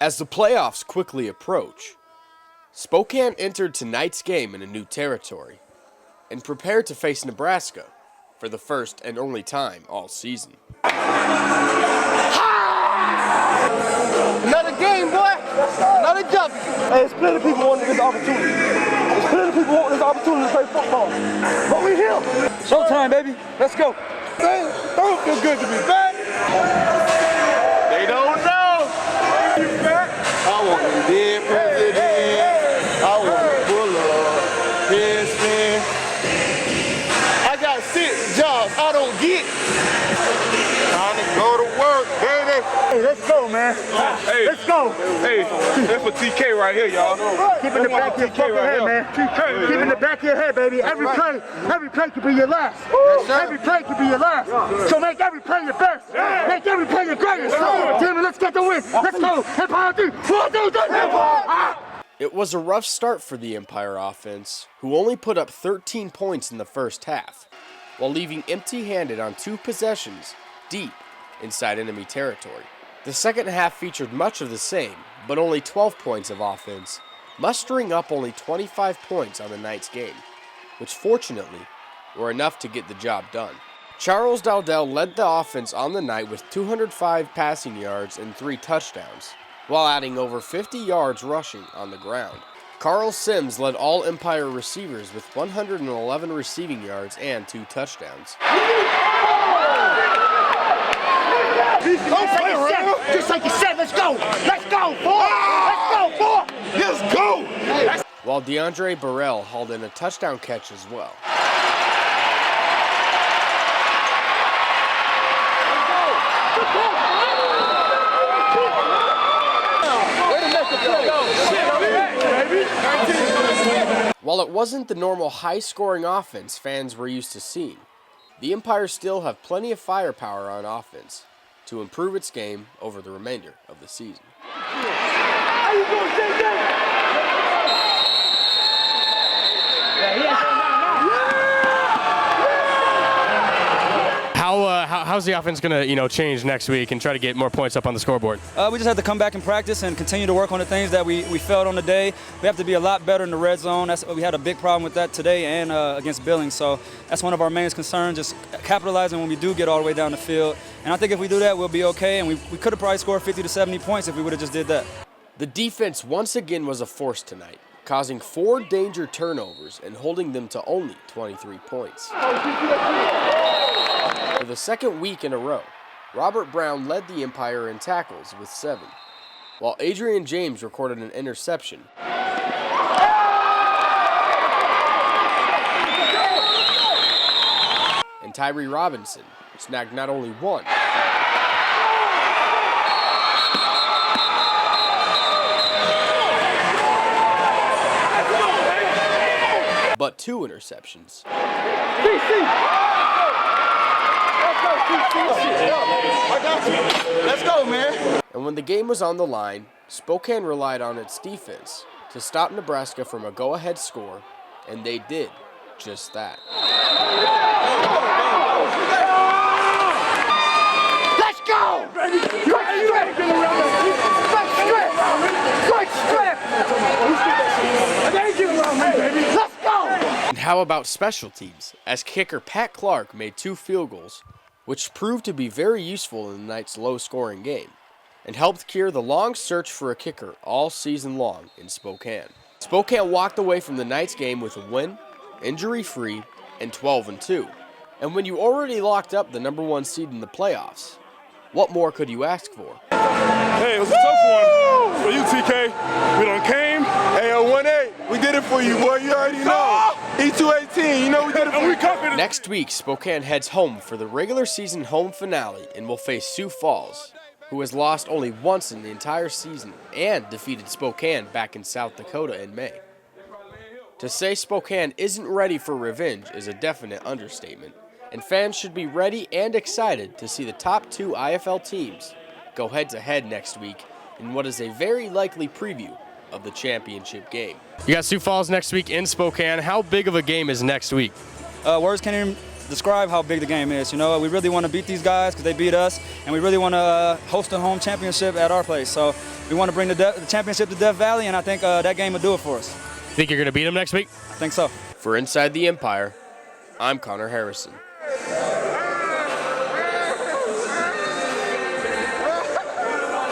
As the playoffs quickly approach, Spokane entered tonight's game in a new territory and prepared to face Nebraska for the first and only time all season. Another game, boy. Another W. Hey, there's plenty of people wanting this opportunity. There's plenty of people wanting this opportunity to play football. But we here. Showtime, baby. Let's go. Man, don't feel good to me, man. They don't know. I want to be president. I want to pull up. Yes, man. I got 6 jobs I don't get. Time to go to work, baby. Hey, let's go, man. Hey, let's go. Hey, that's for TK right here, y'all. Keep in the back of your fucking head, man. TK. Keep in the back of your head, baby. Every play could be your last. Every play could be your last. So make every play your best. Make every play your greatest. Damn, let's get the win. Let's go. Empire 3. 1, 2, 3. Empire. It was a rough start for the Empire offense, who only put up 13 points in the first half, while leaving empty-handed on 2 possessions deep inside enemy territory. The second half featured much of the same, but only 12 points of offense, mustering up only 25 points on the night's game, which fortunately were enough to get the job done. Charles Dowdell led the offense on the night with 205 passing yards and 3 touchdowns, while adding over 50 yards rushing on the ground. Carl Sims led all Empire receivers with 111 receiving yards and 2 touchdowns. Just like you said, let's go! Let's go, boy! Let's go, boy! Let's go! While DeAndre Burrell hauled in a touchdown catch as well. While it wasn't the normal high-scoring offense fans were used to seeing, the Empire still have plenty of firepower on offense to improve its game over the remainder of the season. How you doing, JJ? How's the offense going to, change next week and try to get more points up on the scoreboard? We just have to come back and practice and continue to work on the things that we failed on the day. We have to be a lot better in the red zone. We had a big problem with that today and against Billings. So that's one of our main concerns, just capitalizing when we do get all the way down the field. And I think if we do that, we'll be okay. And we could have probably scored 50 to 70 points if we would have just did that. The defense once again was a force tonight, causing 4 danger turnovers and holding them to only 23 points. For the second week in a row, Robert Brown led the Empire in tackles with 7, while Adrian James recorded an interception. And Tyree Robinson snagged not only 1, but 2 interceptions. Let's go, man. And when the game was on the line, Spokane relied on its defense to stop Nebraska from a go-ahead score, and they did just that. Let's go! Let's go! And how about special teams, as kicker Pat Clark made 2 field goals, which proved to be very useful in the night's low-scoring game, and helped cure the long search for a kicker all season long in Spokane. Spokane walked away from the night's game with a win, injury-free, and 12-2. And when you already locked up the number 1 seed in the playoffs, what more could you ask for? Hey, it was a tough one for you, TK. We done came. Hey, 1-8. We did it for you, boy. You already know. E218, you know we did it for you. Next week, Spokane heads home for the regular season home finale and will face Sioux Falls, who has lost only once in the entire season and defeated Spokane back in South Dakota in May. To say Spokane isn't ready for revenge is a definite understatement, and fans should be ready and excited to see the top 2 IFL teams go head-to-head next week in what is a very likely preview of the championship game. You got Sioux Falls next week in Spokane. How big of a game is next week? Words can't even describe how big the game is. You know, we really want to beat these guys because they beat us, and we really want to host a home championship at our place. So we want to bring the championship to Death Valley, and I think that game will do it for us. Think you're going to beat them next week? I think so. For Inside the Empire, I'm Connor Harrison.